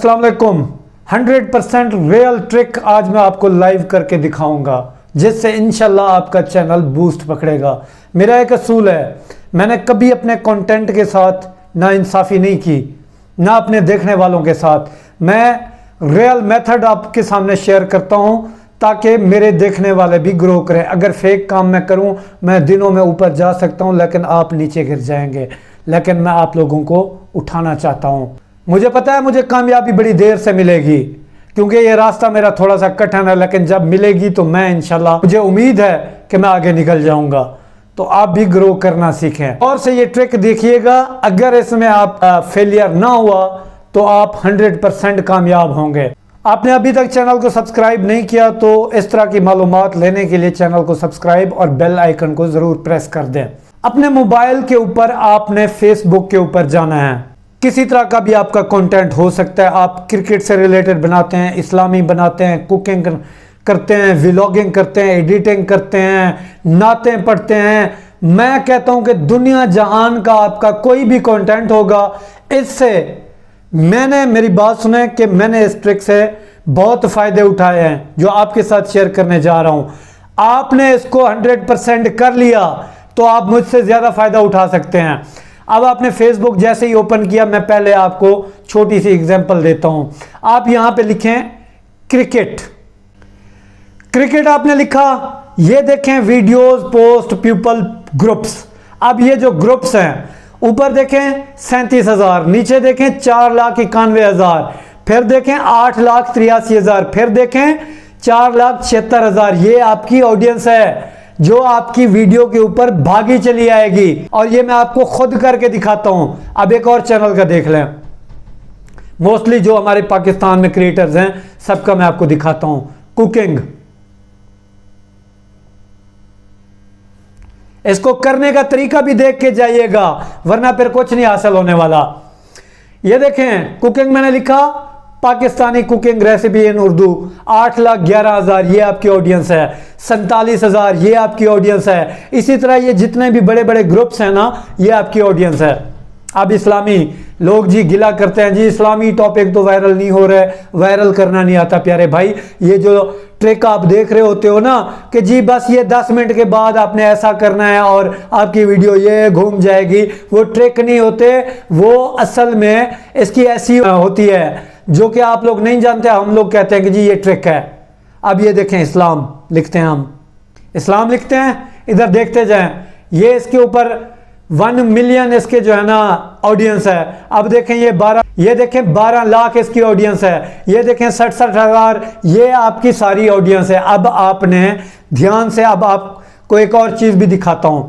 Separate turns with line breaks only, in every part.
अस्सलाम वालेकुम। 100% real trick आज मैं आपको लाइव करके दिखाऊंगा, जिससे इंशाल्लाह आपका चैनल बूस्ट पकड़ेगा। मेरा एक असूल है, मैंने कभी अपने कंटेंट के साथ नाइंसाफ़ी नहीं की, ना अपने देखने वालों के साथ। मैं रियल मेथड आपके सामने शेयर करता हूं ताकि मेरे देखने वाले भी ग्रो करें। अगर फेक काम मैं करूं, मैं दिनों में ऊपर जा सकता हूं, लेकिन आप नीचे गिर जाएंगे। लेकिन मैं आप लोगों को उठाना चाहता हूं। मुझे पता है मुझे कामयाबी बड़ी देर से मिलेगी, क्योंकि ये रास्ता मेरा थोड़ा सा कठिन है, लेकिन जब मिलेगी तो मैं इंशाल्लाह, मुझे उम्मीद है कि मैं आगे निकल जाऊंगा। तो आप भी ग्रो करना सीखें और से ये ट्रिक देखिएगा। अगर इसमें आप फेलियर ना हुआ तो आप 100% कामयाब होंगे। आपने अभी तक चैनल को सब्सक्राइब नहीं किया तो इस तरह की मालूमात लेने के लिए चैनल को सब्सक्राइब और बेल आइकन को जरूर प्रेस कर दें। अपने मोबाइल के ऊपर आपने फेसबुक के ऊपर जाना है। किसी तरह का भी आपका कंटेंट हो सकता है। आप क्रिकेट से रिलेटेड बनाते हैं, इस्लामी बनाते हैं, कुकिंग करते हैं, व्लॉगिंग करते हैं, एडिटिंग करते हैं, नातें पढ़ते हैं। मैं कहता हूं कि दुनिया जहान का आपका कोई भी कंटेंट होगा, इससे मेरी बात सुने कि मैंने इस ट्रिक से बहुत फायदे उठाए हैं, जो आपके साथ शेयर करने जा रहा हूं। आपने इसको 100% कर लिया तो आप मुझसे ज्यादा फायदा उठा सकते हैं। अब आपने फेसबुक जैसे ही ओपन किया, मैं पहले आपको छोटी सी एग्जांपल देता हूं। आप यहां पे लिखें क्रिकेट। क्रिकेट आपने लिखा, ये देखें वीडियोस, पोस्ट, पीपल, ग्रुप्स। अब ये जो ग्रुप्स हैं, ऊपर देखें 37,000, नीचे देखें 4,91,000, फिर देखें 8,83,000, फिर देखें 4,76,000। ये आपकी ऑडियंस है जो आपकी वीडियो के ऊपर भागी चली आएगी, और ये मैं आपको खुद करके दिखाता हूं। अब एक और चैनल का देख लें। मोस्टली जो हमारे पाकिस्तान में क्रिएटर्स हैं, सबका मैं आपको दिखाता हूं। कुकिंग, इसको करने का तरीका भी देख के जाइएगा, वरना फिर कुछ नहीं हासिल होने वाला। ये देखें, कुकिंग मैंने लिखा, पाकिस्तानी कुकिंग रेसिपी इन उर्दू, 8,11,000 ये आपकी ऑडियंस है, 47,000 ये आपकी ऑडियंस है। इसी तरह ये जितने भी बड़े बड़े ग्रुप्स हैं ना, ये आपकी ऑडियंस है। अब इस्लामी लोग जी गिला करते हैं, जी इस्लामी टॉपिक तो वायरल नहीं हो रहे, वायरल करना नहीं आता। प्यारे भाई, ये जो ट्रिक आप देख रहे होते हो ना, कि जी बस ये 10 मिनट के बाद आपने ऐसा करना है और आपकी वीडियो ये घूम जाएगी, वो ट्रिक नहीं होते। वो असल में इसकी ऐसी होती है जो कि आप लोग नहीं जानते। हम लोग कहते हैं कि जी ये ट्रिक है। अब ये देखें, इस्लाम लिखते हैं, हम इस्लाम लिखते हैं, इधर देखते जाएं। ये इसके ऊपर 1 मिलियन इसके जो है ना ऑडियंस है। अब देखें ये 12 लाख इसकी ऑडियंस है। ये देखें 67,000 ये आपकी सारी ऑडियंस है। अब आपने ध्यान से, अब आपको एक और चीज भी दिखाता हूं।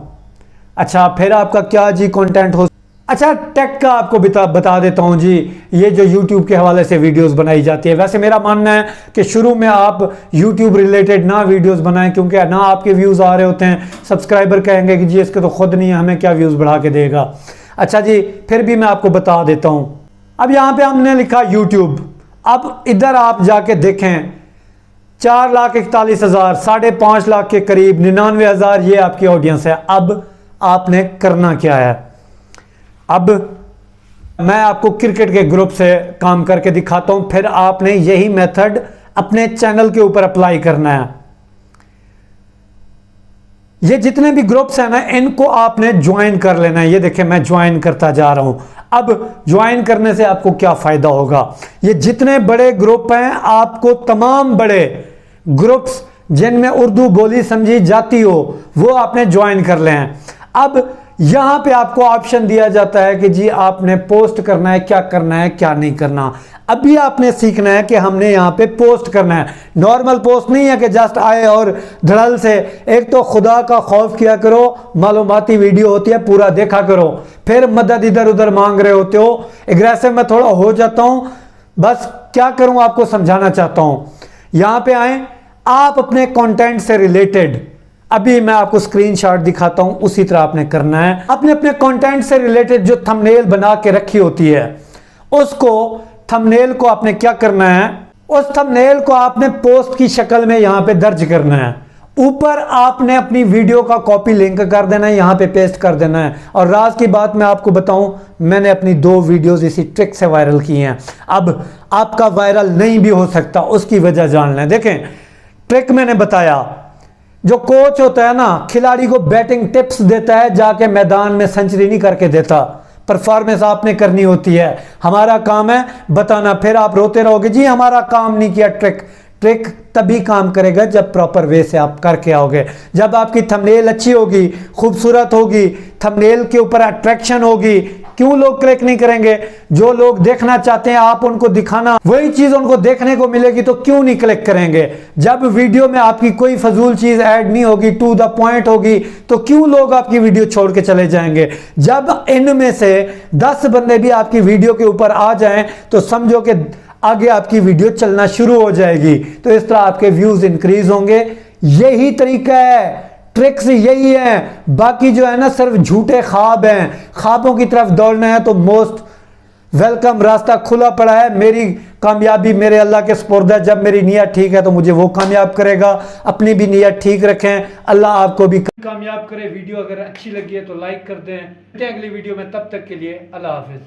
अच्छा, फिर आपका क्या जी कंटेंट हो। अच्छा, टेक का आपको बता देता हूं जी। ये जो YouTube के हवाले से वीडियोस बनाई जाती है, वैसे मेरा मानना है कि शुरू में आप YouTube रिलेटेड ना वीडियोस बनाएं, क्योंकि ना आपके व्यूज़ आ रहे होते हैं। सब्सक्राइबर कहेंगे कि जी इसके तो खुद नहीं है, हमें क्या व्यूज़ बढ़ा के देगा। अच्छा जी, फिर भी मैं आपको बता देता हूं। अब यहाँ पे हमने लिखा YouTube। अब इधर आप जाके देखें, 4,41,000, 5.5 लाख के करीब, 99,000 ये आपकी ऑडियंस है। अब आपने करना क्या है। अब मैं आपको क्रिकेट के ग्रुप से काम करके दिखाता हूं, फिर आपने यही मेथड अपने चैनल के ऊपर अप्लाई करना है। ये जितने भी ग्रुप्स हैं ना, इनको आपने ज्वाइन कर लेना है। ये देखें, मैं ज्वाइन करता जा रहा हूं। अब ज्वाइन करने से आपको क्या फायदा होगा। ये जितने बड़े ग्रुप हैं, आपको तमाम बड़े ग्रुप्स जिनमें उर्दू बोली समझी जाती हो, वो आपने ज्वाइन कर ले हैं। अब यहां पे आपको ऑप्शन दिया जाता है कि जी आपने पोस्ट करना है, क्या करना है, क्या नहीं करना। अभी आपने सीखना है कि हमने यहां पे पोस्ट करना है। नॉर्मल पोस्ट नहीं है कि जस्ट आए और धड़ल से। एक तो खुदा का खौफ किया करो, मालूमाती वीडियो होती है, पूरा देखा करो। फिर मदद इधर उधर मांग रहे होते हो। एग्रेसिव में थोड़ा हो जाता हूं, बस क्या करूं आपको समझाना चाहता हूं। यहां पे आए, आप अपने कंटेंट से रिलेटेड, अभी मैं आपको स्क्रीनशॉट दिखाता हूं, उसी तरह आपने करना है। आपने अपने कंटेंट से रिलेटेड जो थंबनेल बना के रखी होती है, उसको थंबनेल को आपने क्या करना है, उस थंबनेल को आपने पोस्ट की शक्ल में यहां पे दर्ज करना है। ऊपर आपने अपनी वीडियो का कॉपी लिंक कर देना है, यहां पे पेस्ट कर देना है। और राज की बात मैं आपको बताऊं, मैंने अपनी 2 वीडियोस इसी ट्रिक से वायरल की हैं। अब आपका वायरल नहीं भी हो सकता, उसकी वजह जान लें। देखें, ट्रिक मैंने बताया, जो कोच होता है ना, खिलाड़ी को बैटिंग टिप्स देता है, जाके मैदान में सेंचुरी नहीं करके देता। परफॉर्मेंस आपने करनी होती है, हमारा काम है बताना। फिर आप रोते रहोगे जी हमारा काम नहीं किया। ट्रिक तभी काम करेगा जब प्रॉपर वे से आप करके आओगे, जब आपकी थंबनेल अच्छी होगी, खूबसूरत होगी, थंबनेल के ऊपर अट्रैक्शन होगी। क्यों लोग क्लिक नहीं करेंगे? जो लोग देखना चाहते हैं आप उनको दिखाना, वही चीज उनको देखने को मिलेगी, तो क्यों नहीं क्लिक करेंगे? जब वीडियो में आपकी कोई फजूल चीज ऐड नहीं होगी, टू द पॉइंट होगी, तो क्यों लोग आपकी वीडियो छोड़ के चले जाएंगे? जब इनमें से 10 बंदे भी आपकी वीडियो के ऊपर आ जाएं, तो समझो कि आगे आपकी वीडियो चलना शुरू हो जाएगी। तो इस तरह आपके व्यूज इंक्रीज होंगे। यही तरीका है, ट्रिक्स यही है। बाकी जो है ना, सिर्फ झूठे ख्वाब हैं, ख्वाबों की तरफ दौड़ना है तो मोस्ट वेलकम, रास्ता खुला पड़ा है। मेरी कामयाबी मेरे अल्लाह के सुपुर्द है। जब मेरी नीयत ठीक है तो मुझे वो कामयाब करेगा। अपनी भी नीयत ठीक रखें, अल्लाह आपको भी कामयाब करे। वीडियो अगर अच्छी लगी है तो लाइक कर दें। अगली वीडियो में, तब तक के लिए अल्लाह हाफिज।